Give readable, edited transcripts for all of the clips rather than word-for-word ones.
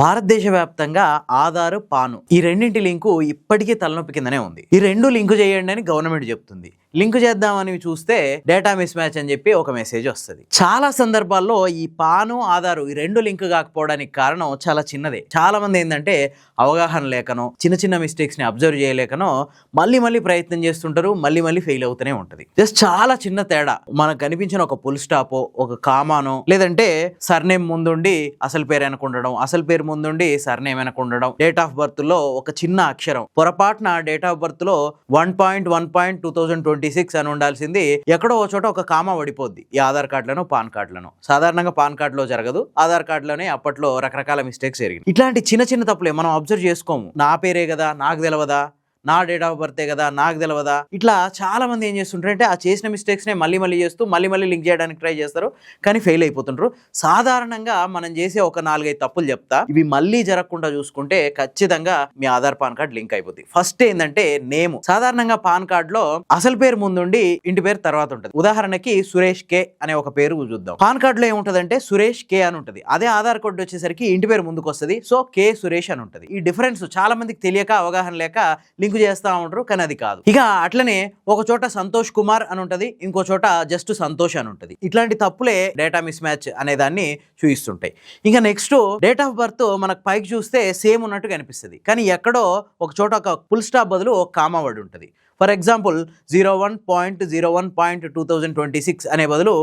భారతదేశ వ్యాప్తంగా ఆధార్, పాను ఈ రెండింటి లింకు ఇప్పటికీ తలనొప్పి కిందనే ఉంది. ఈ రెండు లింకు చేయండి అని గవర్నమెంట్ చెప్తుంది. లింక్ చేద్దామని చూస్తే డేటా మిస్ మ్యాచ్ అని చెప్పి ఒక మెసేజ్ వస్తుంది. చాలా సందర్భాల్లో ఈ పాను, ఆధారు ఈ రెండు లింక్ కాకపోవడానికి కారణం చాలా చిన్నదే. చాలా మంది ఏంటంటే అవగాహన లేకనో, చిన్న చిన్న మిస్టేక్స్ ని అబ్జర్వ్ చేయలేకనో మళ్ళీ ప్రయత్నం చేస్తుంటారు, మళ్ళీ ఫెయిల్ అవుతూనే ఉంటది. జస్ట్ చాలా చిన్న తేడా, మనకు కనిపించిన ఒక ఫుల్ స్టాపో, ఒక కామానో, లేదంటే సర్నేమ్ ముందుండి అసలు పేరు అనుకుండడం, అసలు పేరు ముందుండి సర్నేమ్ అనుకుండడం, డేట్ ఆఫ్ బర్త్ లో ఒక చిన్న అక్షరం పొరపాటున డేట్ ఆఫ్ బర్త్ లో 1.1.2026 అని ఉండాల్సింది ఎక్కడో ఓ చోట ఒక కామా పడిపోద్ది. ఈ ఆధార్ కార్డులను, పాన్ కార్డులను. సాధారణంగా పాన్ కార్డులో జరగదు, ఆధార్ కార్డులోనే అప్పట్లో రకరకాల మిస్టేక్స్ జరిగింది. ఇట్లాంటి చిన్న చిన్న తప్పులే మనం అబ్జర్వ్ చేసుకోము. నా పేరే కదా, నాకు తెలవదా, నా డేట్ ఆఫ్ బర్తే కదా, నాకు తెలవదా, ఇట్లా చాలా మంది ఏం చేస్తుంటారంటే ఆ చేసిన మిస్టేక్స్ నే మళ్ళీ చేస్తూ మళ్ళీ లింక్ చేయడానికి ట్రై చేస్తారు, కానీ ఫెయిల్ అయిపోతుంటారు. సాధారణంగా మనం చేసే ఒక 4-5 తప్పులు చెప్తా, ఇవి మళ్ళీ జరగకుండా చూసుకుంటే ఖచ్చితంగా మీ ఆధార్ పాన్ కార్డ్ లింక్ అయిపోతుంది. ఫస్ట్ ఏంటంటే నేమ్. సాధారణంగా పాన్ కార్డ్ లో అసలు పేరు ముందుండి ఇంటి పేరు తర్వాత ఉంటుంది. ఉదాహరణకి సురేష్ కే అనే ఒక పేరు చూద్దాం. పాన్ కార్డ్ లో ఏముంటదంటే సురేష్ కే అని ఉంటుంది. అదే ఆధార్ కార్డు వచ్చేసరికి ఇంటి పేరు ముందుకు వస్తుంది, సో కే సురేష్ అని ఉంటుంది. ఈ డిఫరెన్స్ చాలా మందికి తెలియక, అవగాహన లేక లింక్ చేస్తా ఉంటారు, కానీ అది కాదు. ఇక అట్లనే ఒక చోట సంతోష్ కుమార్ అని ఉంటది, ఇంకో చోట జస్ట్ సంతోష్ అని ఉంటది. ఇట్లాంటి తప్పులే డేటా మిస్ మ్యాచ్ అనే దాన్ని చూపిస్తుంటాయి. ఇంకా నెక్స్ట్ డేట్ ఆఫ్ బర్త్ మనకు పైకి చూస్తే సేమ్ ఉన్నట్టు కనిపిస్తుంది, కానీ ఎక్కడో ఒక చోట ఒక ఫుల్ స్టాప్ బదులు ఒక కామా వర్డ్ ఉంటుంది. ఫర్ ఎగ్జాంపుల్ 01.01.2026 అనే బదులు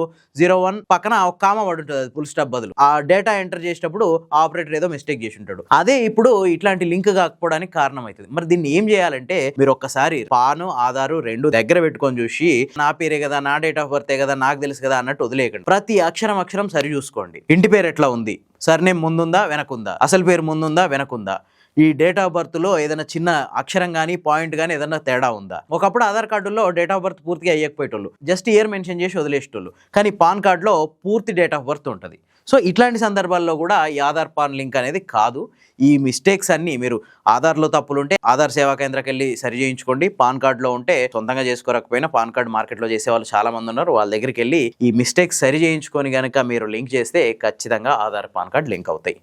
01 పక్కన ఒక కామా వర్డ్ ఉంటుంది ఫుల్ స్టాప్ బదులు. ఆ డేటా ఎంటర్ చేసేటప్పుడు ఆపరేటర్ ఏదో మిస్టేక్ చేసి ఉంటాడు. అదే ఇప్పుడు ఇట్లాంటి లింక్ కాకపోవడానికి కారణం అవుతుంది. మరి దీన్ని ఏం చేయాలంటే మీరు ఒక్కసారి పాను, ఆధారు రెండు దగ్గర పెట్టుకొని చూసి నా పేరే కదా, నా డేట్ ఆఫ్ బర్తే కదా, నాకు తెలుసు కదా అన్నట్టు వదిలేయకండి. ప్రతి అక్షరం సరి చూసుకోండి. ఇంటి పేరు ఎట్లా ఉంది, సర్నేమ్ ముందుందా వెనకుందా, అసలు పేరు ముందుందా వెనకుందా, ఈ డేట్ ఆఫ్ బర్త్ లో ఏదైనా చిన్న అక్షరం కానీ పాయింట్ కానీ ఏదైనా తేడా ఉందా. ఒకప్పుడు ఆధార్ కార్డులో డేట్ ఆఫ్ బర్త్ పూర్తిగా అయ్యకపోయేటోళ్ళు, జస్ట్ ఇయర్ మెన్షన్ చేసి వదిలేసేటోళ్ళు, కానీ పాన్ కార్డులో పూర్తి డేట్ ఆఫ్ బర్త్ ఉంటుంది. సో ఇట్లాంటి సందర్భాల్లో కూడా ఈ ఆధార్ పాన్ లింక్ అనేది కాదు. ఈ మిస్టేక్స్ అన్ని మీరు ఆధార్లో తప్పులు ఉంటే ఆధార్ సేవా కేంద్రానికి వెళ్ళి సరి చేయించుకోండి. పాన్ కార్డులో ఉంటే సొంతంగా చేసుకోకపోయినా పాన్ కార్డు మార్కెట్లో చేసే వాళ్ళు చాలా మంది ఉన్నారు, వాళ్ళ దగ్గరికి వెళ్ళి ఈ మిస్టేక్స్ సరి చేయించుకొని కనుక మీరు లింక్ చేస్తే ఖచ్చితంగా ఆధార్ పాన్ కార్డ్ లింక్ అవుతాయి.